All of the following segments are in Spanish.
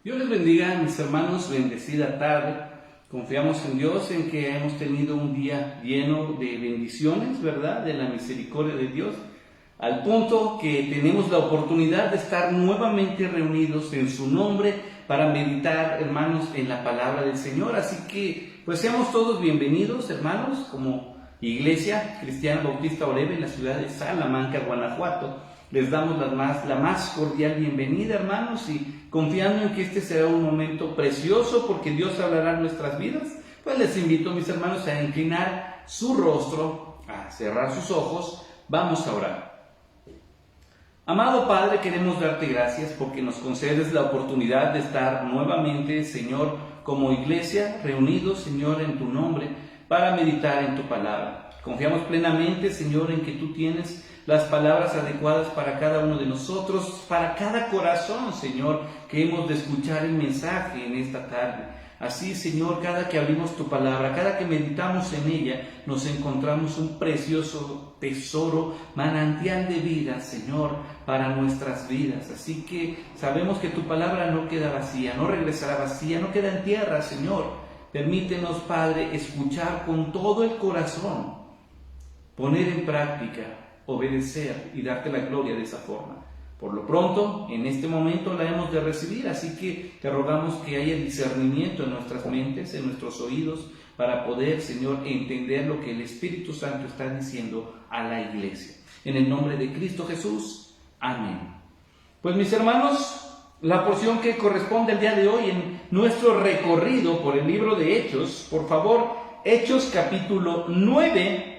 Dios les bendiga, mis hermanos, bendecida tarde. Confiamos en Dios, en que hemos tenido un día lleno de bendiciones, ¿verdad? De la misericordia de Dios, al punto que tenemos la oportunidad de estar nuevamente reunidos en su nombre para meditar, hermanos, en la palabra del Señor. Así que, pues seamos todos bienvenidos, hermanos, como Iglesia Cristiana Bautista Oreb en la ciudad de Salamanca, Guanajuato. Les damos la más cordial bienvenida, hermanos, y confiando en que este será un momento precioso porque Dios hablará en nuestras vidas, pues les invito, mis hermanos, a inclinar su rostro, a cerrar sus ojos. Vamos a orar. Amado Padre, queremos darte gracias porque nos concedes la oportunidad de estar nuevamente, Señor, como iglesia, reunidos, Señor, en tu nombre, para meditar en tu palabra. Confiamos plenamente, Señor, en que tú tienes las palabras adecuadas para cada uno de nosotros, para cada corazón, Señor, que hemos de escuchar el mensaje en esta tarde. Así, Señor, cada que abrimos tu palabra, cada que meditamos en ella, nos encontramos un precioso tesoro, manantial de vida, Señor, para nuestras vidas. Así que sabemos que tu palabra no queda vacía, no regresará vacía, no queda en tierra, Señor. Permítenos, Padre, escuchar con todo el corazón, poner en práctica, obedecer y darte la gloria de esa forma. Por lo pronto, en este momento la hemos de recibir, así que te rogamos que haya discernimiento en nuestras mentes, en nuestros oídos, para poder, Señor, entender lo que el Espíritu Santo está diciendo a la iglesia. En el nombre de Cristo Jesús, amén. Pues mis hermanos, la porción que corresponde al día de hoy en nuestro recorrido por el libro de Hechos, por favor, Hechos capítulo 9,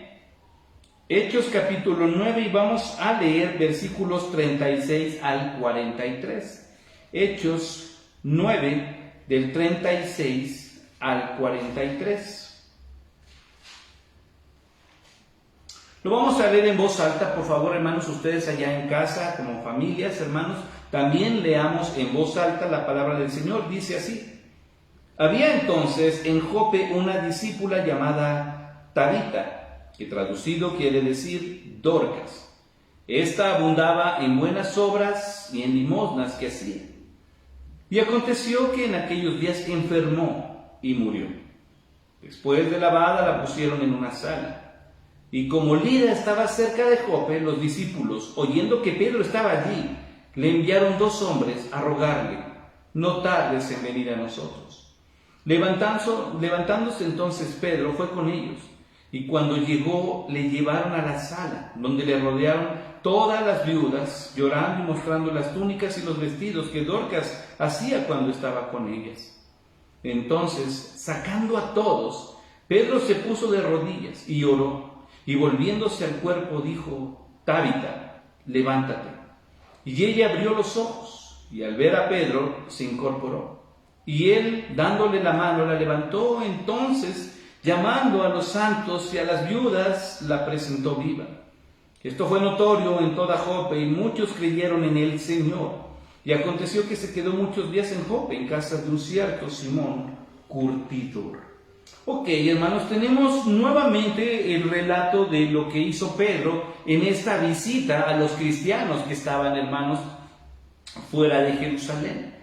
Hechos capítulo 9, y vamos a leer versículos 36 al 43. Hechos 9, del 36 al 43. Lo vamos a leer en voz alta, por favor, hermanos, ustedes allá en casa, como familias, hermanos, también leamos en voz alta la palabra del Señor. Dice así: Había entonces en Jope una discípula llamada Tabita, que traducido quiere decir Dorcas. Esta abundaba en buenas obras y en limosnas que hacía. Y aconteció que en aquellos días enfermó y murió. Después de lavada la pusieron en una sala. Y como Lida estaba cerca de Jope, los discípulos, oyendo que Pedro estaba allí, le enviaron 2 hombres a rogarle: no tardes en venir a nosotros. Levantándose entonces Pedro fue con ellos. Y cuando llegó, le llevaron a la sala, donde le rodearon todas las viudas, llorando y mostrando las túnicas y los vestidos que Dorcas hacía cuando estaba con ellas. Entonces, sacando a todos, Pedro se puso de rodillas y oró, y volviéndose al cuerpo dijo: Tabita, levántate. Y ella abrió los ojos, y al ver a Pedro se incorporó. Y él, dándole la mano, la levantó. Entonces, llamando a los santos y a las viudas, la presentó viva. Esto fue notorio en toda Jope, y muchos creyeron en el Señor. Y aconteció que se quedó muchos días en Jope, en casa de un cierto Simón curtidor. Ok, hermanos, tenemos nuevamente el relato de lo que hizo Pedro en esta visita a los cristianos que estaban, hermanos, fuera de Jerusalén.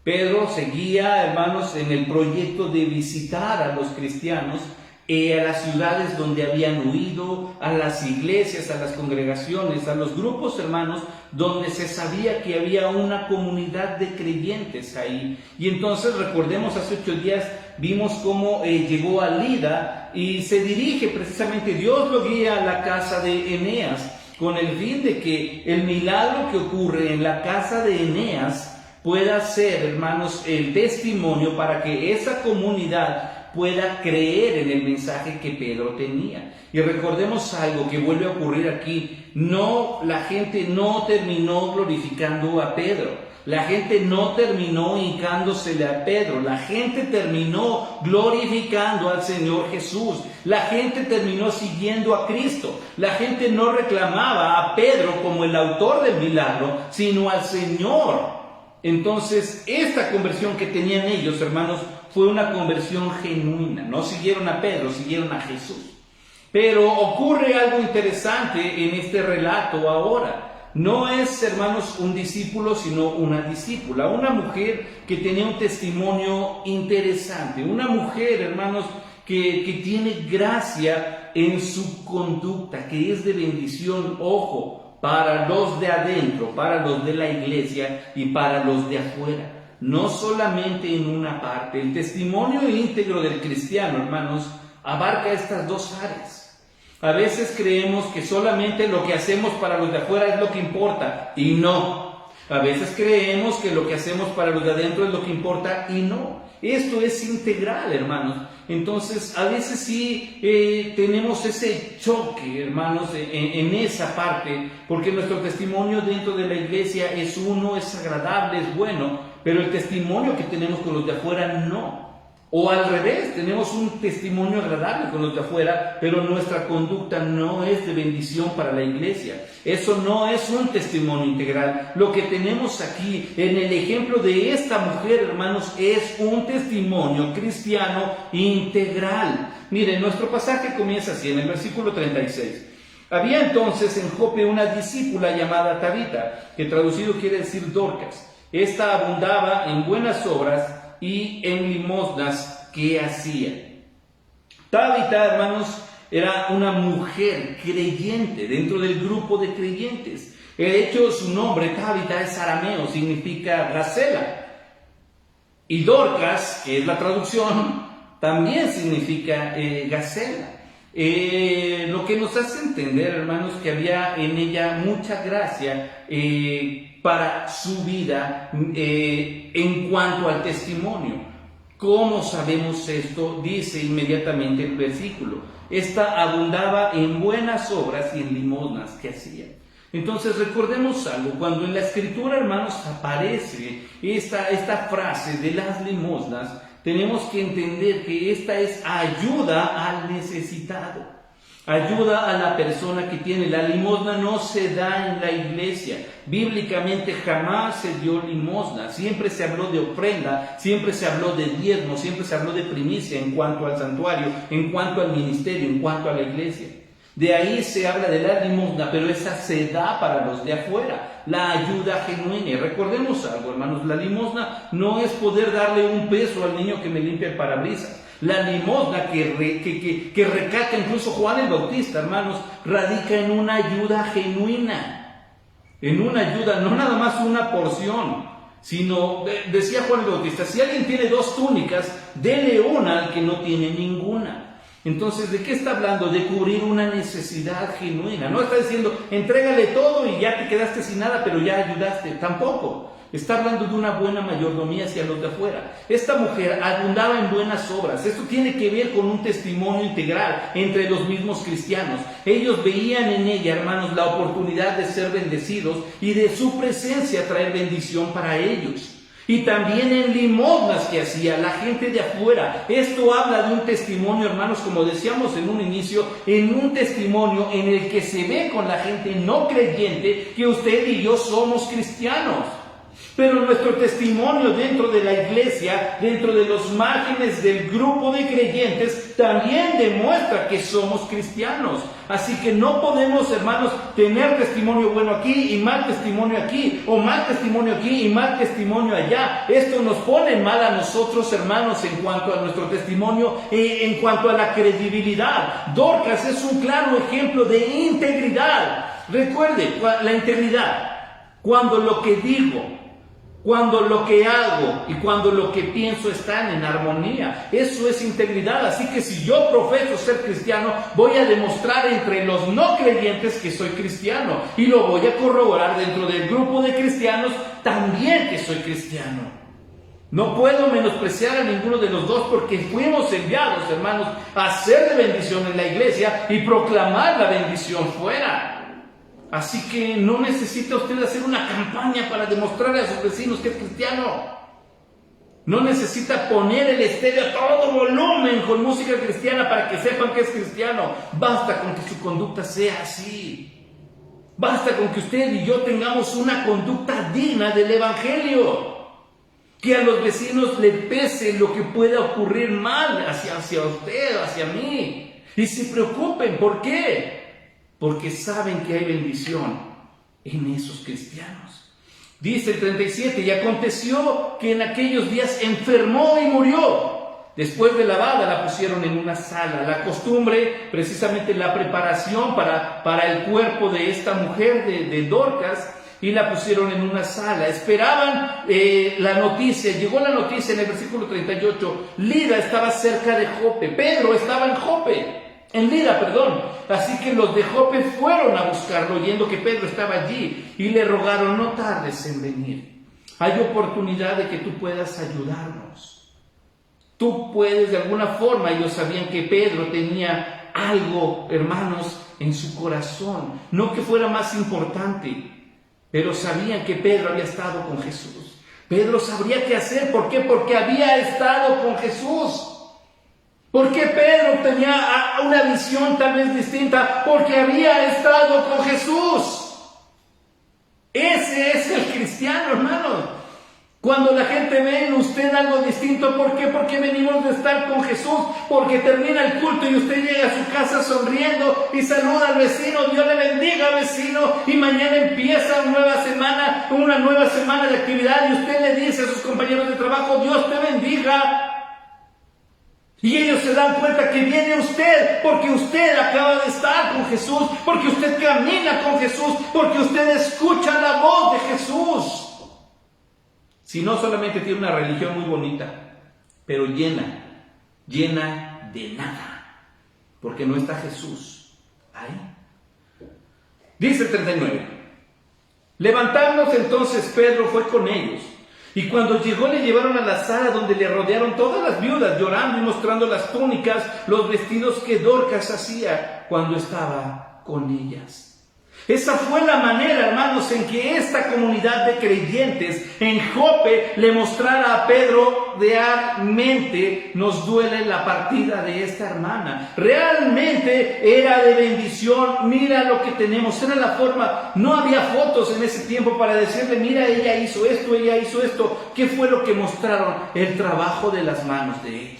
Pedro seguía, hermanos, en el proyecto de visitar a los cristianos, a las ciudades donde habían huido, a las iglesias, a las congregaciones, a los grupos, hermanos, donde se sabía que había una comunidad de creyentes ahí. Y entonces, recordemos, hace 8 días vimos cómo llegó a Lida y se dirige precisamente, Dios lo guía a la casa de Eneas, con el fin de que el milagro que ocurre en la casa de Eneas pueda ser, hermanos, el testimonio para que esa comunidad pueda creer en el mensaje que Pedro tenía. Y recordemos algo que vuelve a ocurrir aquí: la gente no terminó glorificando a Pedro. La gente no terminó hincándosele a Pedro. La gente terminó glorificando al Señor Jesús. La gente terminó siguiendo a Cristo. La gente no reclamaba a Pedro como el autor del milagro, sino al Señor. Entonces, esta conversión que tenían ellos, hermanos, fue una conversión genuina. No siguieron a Pedro, siguieron a Jesús. Pero ocurre algo interesante en este relato ahora. No es, hermanos, un discípulo, sino una discípula, una mujer que tenía un testimonio interesante, una mujer, hermanos, que tiene gracia en su conducta, que es de bendición, ojo, para los de adentro, para los de la iglesia y para los de afuera, no solamente en una parte. El testimonio íntegro del cristiano, hermanos, abarca estas dos áreas. A veces creemos que solamente lo que hacemos para los de afuera es lo que importa, y no. A veces creemos que lo que hacemos para los de adentro es lo que importa, y no. Esto es integral, hermanos. Entonces, a veces sí tenemos ese choque, hermanos, en esa parte, porque nuestro testimonio dentro de la iglesia es uno, es agradable, es bueno, pero el testimonio que tenemos con los de afuera no. O al revés, tenemos un testimonio agradable con los de afuera, pero nuestra conducta no es de bendición para la iglesia. Eso no es un testimonio integral. Lo que tenemos aquí en el ejemplo de esta mujer, hermanos, es un testimonio cristiano integral. Miren, nuestro pasaje comienza así, en el versículo 36. Había entonces en Jope una discípula llamada Tabita, que traducido quiere decir Dorcas. Esta abundaba en buenas obras y en limosnas que hacía. Tabita, hermanos, era una mujer creyente dentro del grupo de creyentes. De hecho, su nombre, Tabita, es arameo, significa gacela. Y Dorcas, que es la traducción, también significa gacela. Lo que nos hace entender, hermanos, que había en ella mucha gracia para su vida en cuanto al testimonio. ¿Cómo sabemos esto? Dice inmediatamente el versículo. Esta abundaba en buenas obras y en limosnas que hacía. Entonces recordemos algo, cuando en la escritura, hermanos, aparece esta frase de las limosnas, tenemos que entender que esta es ayuda al necesitado. Ayuda a la persona que tiene. La limosna no se da en la iglesia. Bíblicamente jamás se dio limosna. Siempre se habló de ofrenda, siempre se habló de diezmo, siempre se habló de primicia en cuanto al santuario, en cuanto al ministerio, en cuanto a la iglesia. De ahí se habla de la limosna, pero esa se da para los de afuera. La ayuda genuina. Y recordemos algo, hermanos, la limosna no es poder darle un peso al niño que me limpia el parabrisas. La limosna que recata incluso Juan el Bautista, hermanos, radica en una ayuda genuina. En una ayuda, no nada más una porción, sino, decía Juan el Bautista, si alguien tiene 2 túnicas, dele una al que no tiene ninguna. Entonces, ¿de qué está hablando? De cubrir una necesidad genuina. No está diciendo, entrégale todo y ya te quedaste sin nada, pero ya ayudaste. Tampoco. Está hablando de una buena mayordomía hacia los de afuera. Esta mujer abundaba en buenas obras. Esto tiene que ver con un testimonio integral entre los mismos cristianos. Ellos veían en ella, hermanos, la oportunidad de ser bendecidos y de su presencia traer bendición para ellos. Y también en limosnas que hacía la gente de afuera. Esto habla de un testimonio, hermanos, como decíamos en un inicio, en un testimonio en el que se ve con la gente no creyente que usted y yo somos cristianos. Pero nuestro testimonio dentro de la iglesia, dentro de los márgenes del grupo de creyentes, también demuestra que somos cristianos. Así que no podemos, hermanos, tener testimonio bueno aquí y mal testimonio aquí, o mal testimonio aquí y mal testimonio allá. Esto nos pone mal a nosotros, hermanos, en cuanto a nuestro testimonio, en cuanto a la credibilidad. Dorcas es un claro ejemplo de integridad. Recuerde, la integridad, cuando lo que digo, cuando lo que hago y cuando lo que pienso están en armonía. Eso es integridad. Así que si yo profeso ser cristiano, voy a demostrar entre los no creyentes que soy cristiano. Y lo voy a corroborar dentro del grupo de cristianos también que soy cristiano. No puedo menospreciar a ninguno de los dos porque fuimos enviados, hermanos, a ser de bendición en la iglesia y proclamar la bendición fuera. Así que no necesita usted hacer una campaña para demostrarle a sus vecinos que es cristiano. No necesita poner el estéreo a todo volumen con música cristiana para que sepan que es cristiano. Basta con que su conducta sea así. Basta con que usted y yo tengamos una conducta digna del Evangelio. Que a los vecinos le pese lo que pueda ocurrir mal hacia usted, hacia mí. Y se preocupen, ¿por qué? Porque saben que hay bendición en esos cristianos. Dice el 37, y aconteció que en aquellos días enfermó y murió. Después de lavada la pusieron en una sala. La costumbre, precisamente la preparación para el cuerpo de esta mujer, de Dorcas, y la pusieron en una sala. Esperaban la noticia. Llegó la noticia en el versículo 38. Lida estaba cerca de Jope. Pedro estaba en Lida, perdón. Así que los de Jope fueron a buscarlo, oyendo que Pedro estaba allí, y le rogaron: no tardes en venir. Hay oportunidad de que tú puedas ayudarnos. Tú puedes, de alguna forma. Ellos sabían que Pedro tenía algo, hermanos, en su corazón. No que fuera más importante, pero sabían que Pedro había estado con Jesús. Pedro sabría qué hacer. ¿Por qué? Porque había estado con Jesús. ¿Por qué Pedro tenía una visión tal vez distinta? Porque había estado con Jesús. Ese es el cristiano, hermanos. Cuando la gente ve en usted algo distinto, ¿por qué? Porque venimos de estar con Jesús, porque termina el culto y usted llega a su casa sonriendo y saluda al vecino: Dios le bendiga, vecino, y mañana empieza una nueva semana de actividad, y usted le dice a sus compañeros de trabajo: Dios te bendiga. Y ellos se dan cuenta que viene usted, porque usted acaba de estar con Jesús, porque usted camina con Jesús, porque usted escucha la voz de Jesús. Si no, solamente tiene una religión muy bonita, pero llena de nada, porque no está Jesús ahí. Dice el 39, levantándose entonces Pedro fue con ellos, y cuando llegó le llevaron a la sala donde le rodearon todas las viudas, llorando y mostrando las túnicas, los vestidos que Dorcas hacía cuando estaba con ellas. Esa fue la manera, hermanos, en que esta comunidad de creyentes en Jope le mostrara a Pedro: realmente nos duele la partida de esta hermana. Realmente era de bendición. Mira lo que tenemos. Era la forma. No había fotos en ese tiempo para decirle: mira, ella hizo esto, ella hizo esto. ¿Qué fue lo que mostraron? El trabajo de las manos de ella.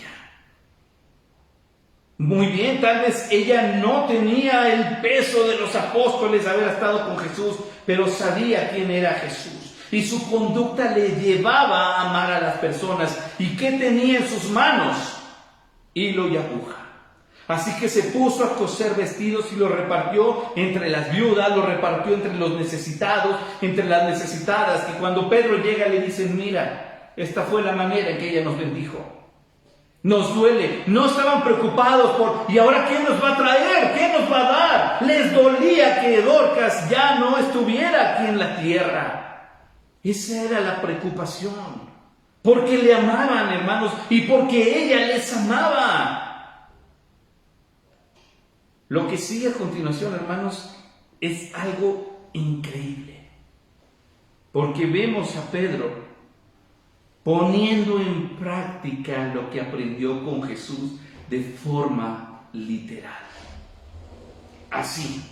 Muy bien, tal vez ella no tenía el peso de los apóstoles, haber estado con Jesús, pero sabía quién era Jesús. Y su conducta le llevaba a amar a las personas. ¿Y qué tenía en sus manos? Hilo y aguja. Así que se puso a coser vestidos y los repartió entre las viudas, los repartió entre los necesitados, entre las necesitadas. Y cuando Pedro llega le dicen: mira, esta fue la manera en que ella nos bendijo. Nos duele. No estaban preocupados por: ¿y ahora qué nos va a traer? ¿Qué nos va a dar? Les dolía que Dorcas ya no estuviera aquí en la tierra. Esa era la preocupación. Porque le amaban, hermanos, y porque ella les amaba. Lo que sigue a continuación, hermanos, es algo increíble. Porque vemos a Pedro poniendo en práctica lo que aprendió con Jesús de forma literal. Así,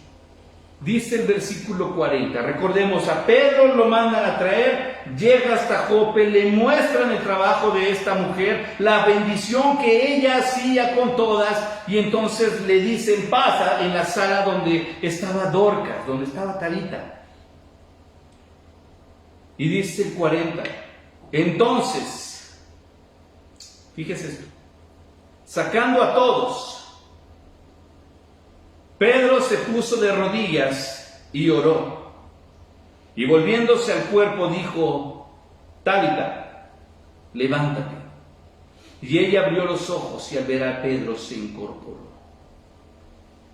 dice el versículo 40, recordemos, a Pedro lo mandan a traer, llega hasta Jope, le muestran el trabajo de esta mujer, la bendición que ella hacía con todas, y entonces le dicen: pasa en la sala donde estaba Dorcas, donde estaba Talita. Y dice el 40, entonces, fíjese esto, sacando a todos, Pedro se puso de rodillas y oró, y volviéndose al cuerpo dijo: Talita, levántate. Y ella abrió los ojos y al ver a Pedro se incorporó.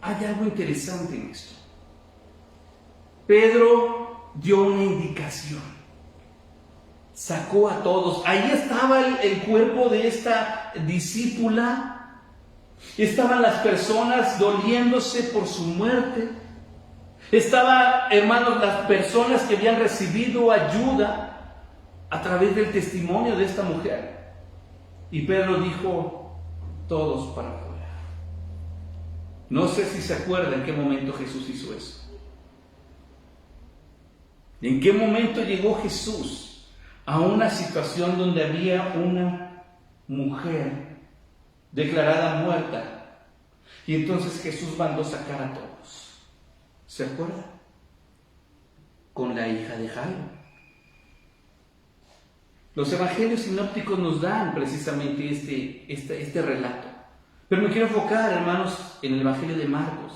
Hay algo interesante en esto. Pedro dio una indicación. Sacó a todos. Ahí estaba el cuerpo de esta discípula. Estaban las personas doliéndose por su muerte. Estaban, hermanos, las personas que habían recibido ayuda a través del testimonio de esta mujer. Y Pedro dijo: todos para afuera. No sé si se acuerdan en qué momento Jesús hizo eso. ¿En qué momento llegó Jesús a una situación donde había una mujer declarada muerta? Y entonces Jesús mandó sacar a todos. ¿Se acuerdan? con la hija de Jairo. Los evangelios sinópticos nos dan precisamente este relato. Pero me quiero enfocar, hermanos, en el evangelio de Marcos,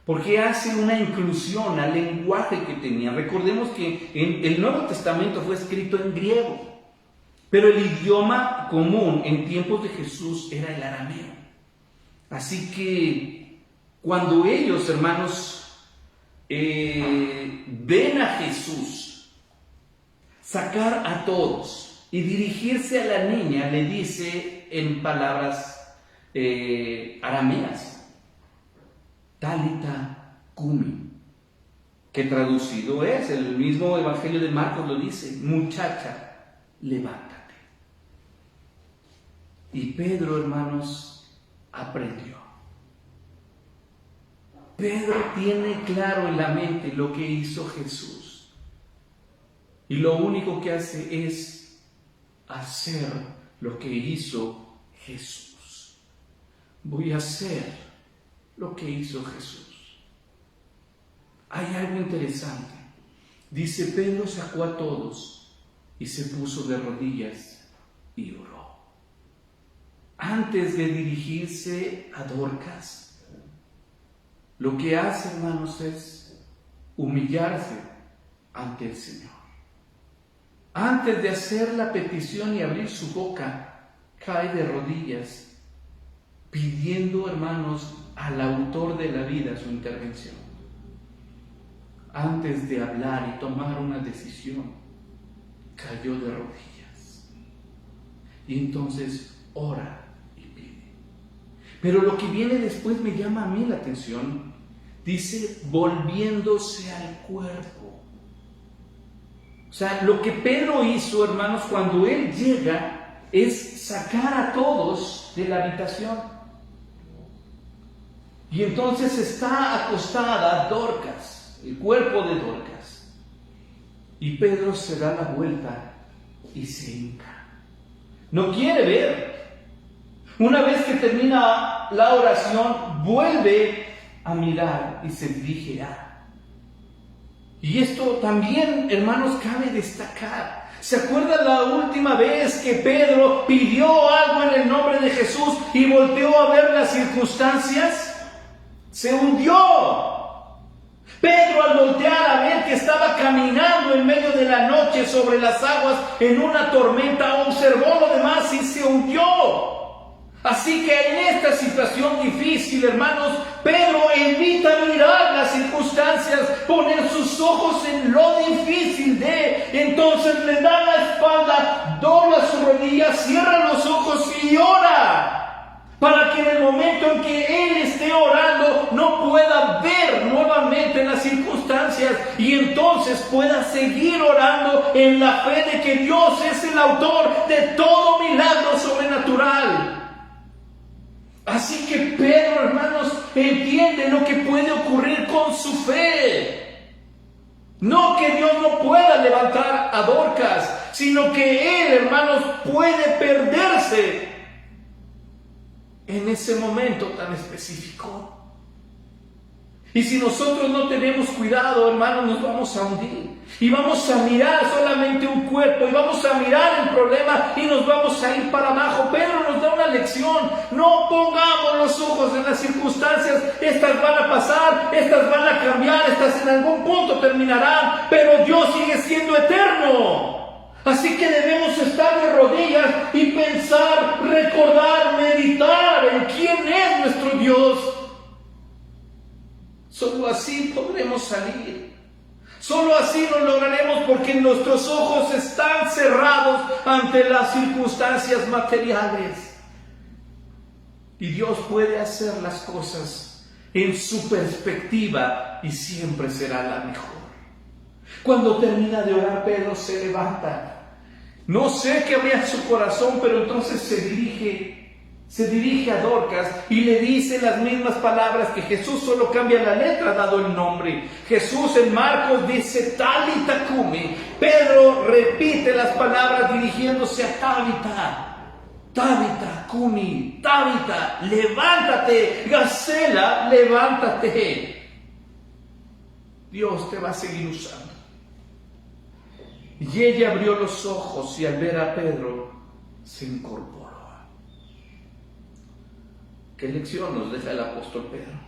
porque hace una inclusión al lenguaje que tenía. Recordemos que el Nuevo Testamento fue escrito en griego, pero el idioma común en tiempos de Jesús era el arameo. Así que cuando ellos, hermanos, ven a Jesús sacar a todos y dirigirse a la niña, le dice en palabras arameas, Talita Cumi, que traducido es, el mismo evangelio de Marcos lo dice, muchacha, levántate. Y Pedro, hermanos, aprendió. Pedro tiene claro en la mente lo que hizo Jesús. Y lo único que hace es hacer lo que hizo Jesús. Voy a hacer lo que hizo Jesús. Hay algo interesante. Dice, Pedro sacó a todos y se puso de rodillas y oró. Antes de dirigirse a Dorcas, lo que hace, hermanos, es humillarse ante el Señor. Antes de hacer la petición y abrir su boca, cae de rodillas, pidiendo, hermanos, al autor de la vida su intervención. Antes de hablar y tomar una decisión, cayó de rodillas. Y entonces ora. Pero lo que viene después me llama a mí la atención. Dice, volviéndose al cuerpo. O sea, lo que Pedro hizo, hermanos, cuando él llega, es sacar a todos de la habitación. Y entonces está acostada Dorcas, el cuerpo de Dorcas. Y Pedro se da la vuelta y se hinca. No quiere ver. Una vez que termina la oración, vuelve a mirar y se dirige a. Y esto también, hermanos, cabe destacar. ¿Se acuerdan la última vez que Pedro pidió algo en el nombre de Jesús y volteó a ver las circunstancias? Se hundió. Pedro, al voltear a ver que estaba caminando en medio de la noche sobre las aguas en una tormenta, observó lo demás y se hundió. Así que en esta situación difícil, hermanos, Pedro evita mirar las circunstancias, poner sus ojos en lo difícil entonces le da la espalda, dobla sus rodillas, cierra los ojos y ora, para que en el momento en que él esté orando no pueda ver nuevamente las circunstancias y entonces pueda seguir orando en la fe de que Dios es el autor de todo milagro sobrenatural. Así que Pedro, hermanos, entiende lo que puede ocurrir con su fe. No que Dios no pueda levantar a Dorcas, sino que él, hermanos, puede perderse en ese momento tan específico. Y si nosotros no tenemos cuidado, hermanos, nos vamos a hundir. Y vamos a mirar solamente un cuerpo, y vamos a mirar el problema, y nos vamos a ir para abajo. Pedro nos da una lección. No pongamos los ojos en las circunstancias. Estas van a pasar, estas van a cambiar, estas en algún punto terminarán, pero Dios sigue siendo eterno. Así que debemos estar de rodillas y pensar, recordar, meditar en quién es nuestro Dios. Solo así podremos salir. Solo así lo lograremos, porque nuestros ojos están cerrados ante las circunstancias materiales. Y Dios puede hacer las cosas en su perspectiva y siempre será la mejor. Cuando termina de orar, Pedro se levanta. No sé qué había en su corazón, pero entonces se dirige a Dorcas y le dice las mismas palabras que Jesús, solo cambia la letra dado el nombre. Jesús en Marcos dice Talita Cumi. Pedro repite las palabras dirigiéndose a Tabita. Tabita Cumi, Tabita, levántate. Gacela, levántate. Dios te va a seguir usando. Y ella abrió los ojos y al ver a Pedro se incorporó. ¿Qué lección nos deja el apóstol Pedro?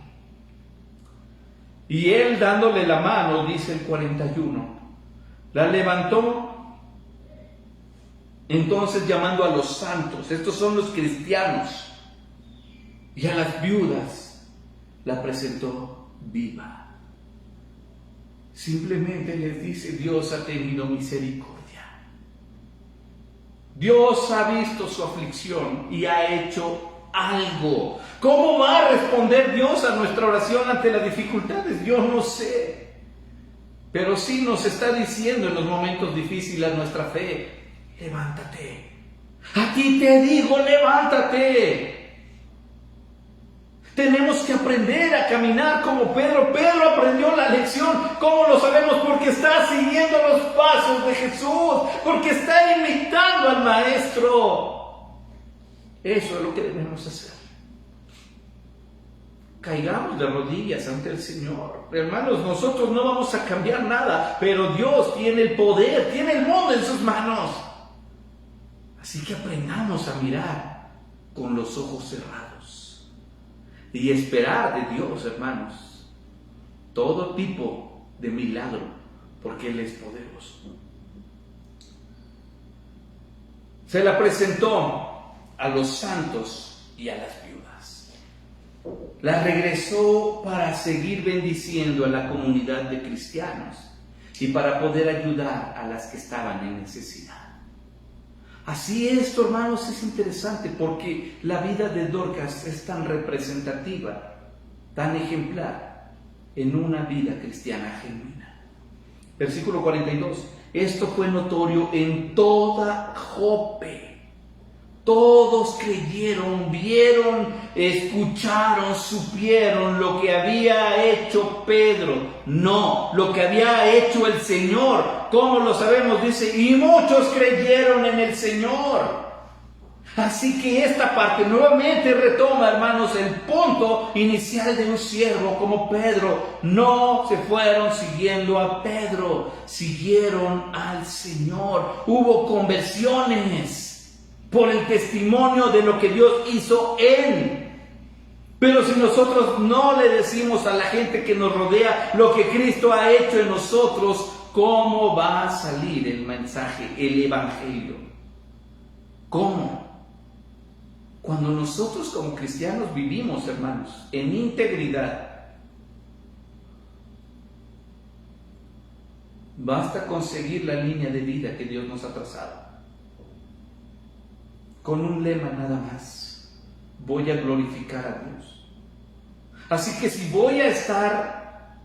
Y él, dándole la mano, dice el 41, la levantó, entonces llamando a los santos, estos son los cristianos, y a las viudas, la presentó viva. Simplemente les dice: Dios ha tenido misericordia. Dios ha visto su aflicción y ha hecho algo. ¿Cómo va a responder Dios a nuestra oración ante las dificultades? Yo no sé. Pero sí nos está diciendo en los momentos difíciles nuestra fe: levántate. A ti te digo, levántate. Tenemos que aprender a caminar como Pedro. Pedro aprendió la lección. ¿Cómo lo sabemos? Porque está siguiendo los pasos de Jesús. Porque está imitando al Maestro. Eso es lo que debemos hacer. Caigamos de rodillas ante el Señor. Hermanos, nosotros no vamos a cambiar nada, pero Dios tiene el poder, tiene el mundo en sus manos. Así que aprendamos a mirar con los ojos cerrados y esperar de Dios, hermanos, todo tipo de milagro, porque Él es poderoso. Se la presentó a los santos y a las viudas. La regresó para seguir bendiciendo a la comunidad de cristianos y para poder ayudar a las que estaban en necesidad. Así esto, hermanos, es interesante porque la vida de Dorcas es tan representativa, tan ejemplar en una vida cristiana genuina. Versículo 42. Esto fue notorio en toda Jope. Todos creyeron, vieron, escucharon, supieron lo que había hecho Pedro. No, lo que había hecho el Señor. ¿Cómo lo sabemos? Dice, y muchos creyeron en el Señor. Así que esta parte nuevamente retoma, hermanos, el punto inicial de un siervo como Pedro. No se fueron siguiendo a Pedro, siguieron al Señor. Hubo conversiones por el testimonio de lo que Dios hizo en. Pero si nosotros no le decimos a la gente que nos rodea lo que Cristo ha hecho en nosotros, ¿cómo va a salir el mensaje, el evangelio? ¿Cómo? Cuando nosotros como cristianos vivimos, hermanos, en integridad, basta conseguir la línea de vida que Dios nos ha trazado. Con un lema nada más: voy a glorificar a Dios. Así que si voy a estar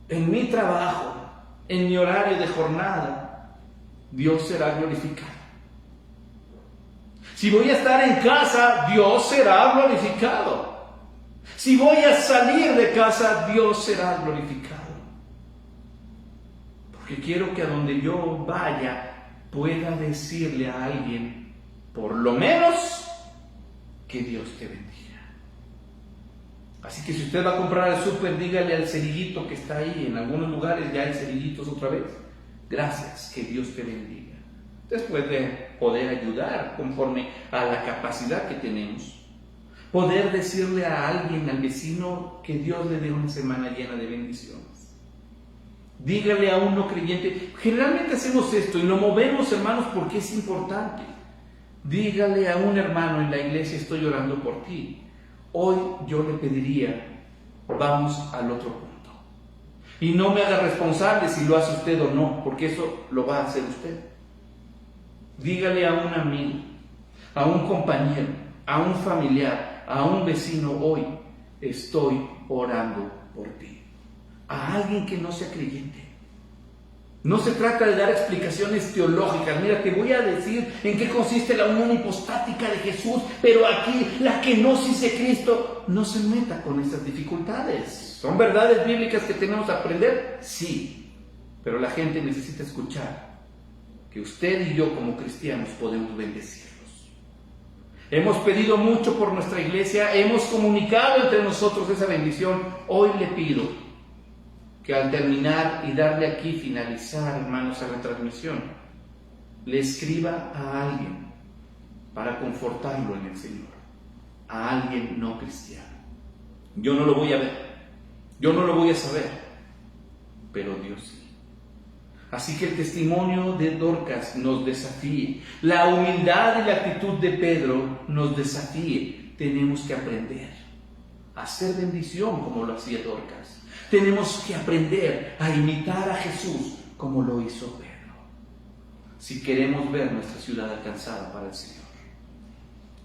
en mi trabajo, en mi horario de jornada, Dios será glorificado. Si voy a estar en casa, Dios será glorificado. Si voy a salir de casa, Dios será glorificado. Porque quiero que a donde yo vaya pueda decirle a alguien, por lo menos, que Dios te bendiga. Así que si usted va a comprar al súper, dígale al cerillito que está ahí. En algunos lugares ya hay cerillitos otra vez. Gracias, que Dios te bendiga. Después de poder ayudar conforme a la capacidad que tenemos, poder decirle a alguien, al vecino, que Dios le dé una semana llena de bendiciones. Dígale a un no creyente. Generalmente hacemos esto y lo movemos, hermanos, porque es importante. Dígale a un hermano en la iglesia: estoy orando por ti. Hoy yo le pediría, vamos al otro punto. Y no me haga responsable si lo hace usted o no, porque eso lo va a hacer usted. Dígale a un amigo, a un compañero, a un familiar, a un vecino: hoy estoy orando por ti. A alguien que no sea creyente. No se trata de dar explicaciones teológicas. Mira, te voy a decir en qué consiste la unión hipostática de Jesús, pero aquí la kenosis de Cristo. No se meta con esas dificultades. ¿Son verdades bíblicas que tenemos que aprender? Sí, pero la gente necesita escuchar que usted y yo como cristianos podemos bendecirlos. Hemos pedido mucho por nuestra iglesia, hemos comunicado entre nosotros esa bendición. Hoy le pido que al terminar y darle aquí finalizar, hermanos, a la transmisión, le escriba a alguien para confortarlo en el Señor, a alguien no cristiano. Yo no lo voy a ver, yo no lo voy a saber, pero Dios sí. Así que el testimonio de Dorcas nos desafíe, la humildad y la actitud de Pedro nos desafíe. Tenemos que aprender a hacer bendición como lo hacía Dorcas. Tenemos que aprender a imitar a Jesús como lo hizo Pedro, si queremos ver nuestra ciudad alcanzada para el Señor.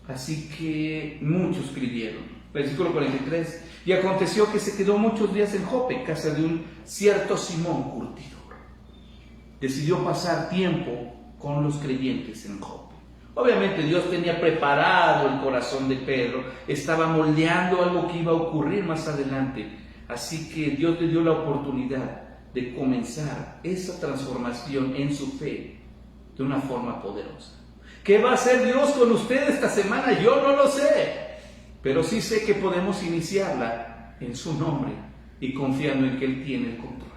Así que muchos creyeron. Versículo 43. Y aconteció que se quedó muchos días en Jope, casa de un cierto Simón curtidor. Decidió pasar tiempo con los creyentes en Jope. Obviamente Dios tenía preparado el corazón de Pedro, estaba moldeando algo que iba a ocurrir más adelante. Así que Dios le dio la oportunidad de comenzar esa transformación en su fe de una forma poderosa. ¿Qué va a hacer Dios con usted esta semana? Yo no lo sé, pero sí sé que podemos iniciarla en su nombre y confiando en que Él tiene el control.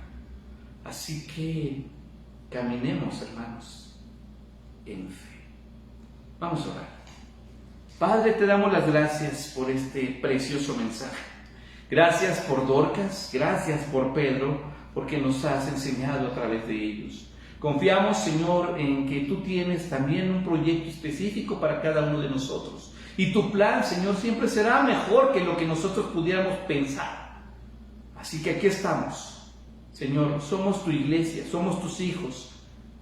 Así que caminemos, hermanos, en fe. Vamos a orar. Padre, te damos las gracias por este precioso mensaje. Gracias por Dorcas, gracias por Pedro, porque nos has enseñado a través de ellos. Confiamos, Señor, en que tú tienes también un proyecto específico para cada uno de nosotros. Y tu plan, Señor, siempre será mejor que lo que nosotros pudiéramos pensar. Así que aquí estamos, Señor, somos tu iglesia, somos tus hijos.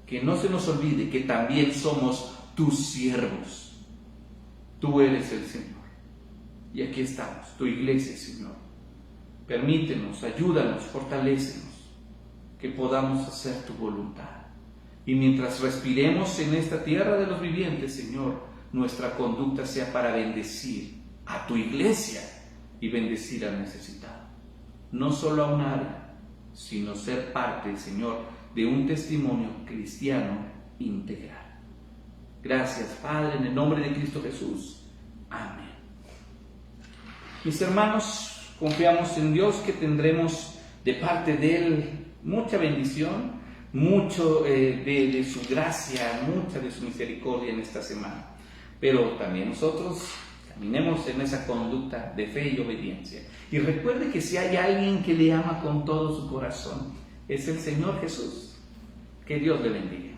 Que no se nos olvide que también somos tus siervos. Tú eres el Señor. Y aquí estamos, tu iglesia, Señor. Permítenos, ayúdanos, fortalécenos, que podamos hacer tu voluntad. Y mientras respiremos en esta tierra de los vivientes, Señor, nuestra conducta sea para bendecir a tu iglesia y bendecir al necesitado. No solo a un área, sino ser parte, Señor, de un testimonio cristiano integral. Gracias, Padre, en el nombre de Cristo Jesús. Amén. Mis hermanos, confiamos en Dios que tendremos de parte de Él mucha bendición, mucho de su gracia, mucha de su misericordia en esta semana. Pero también nosotros caminemos en esa conducta de fe y obediencia. Y recuerde que si hay alguien que le ama con todo su corazón, es el Señor Jesús. Que Dios le bendiga.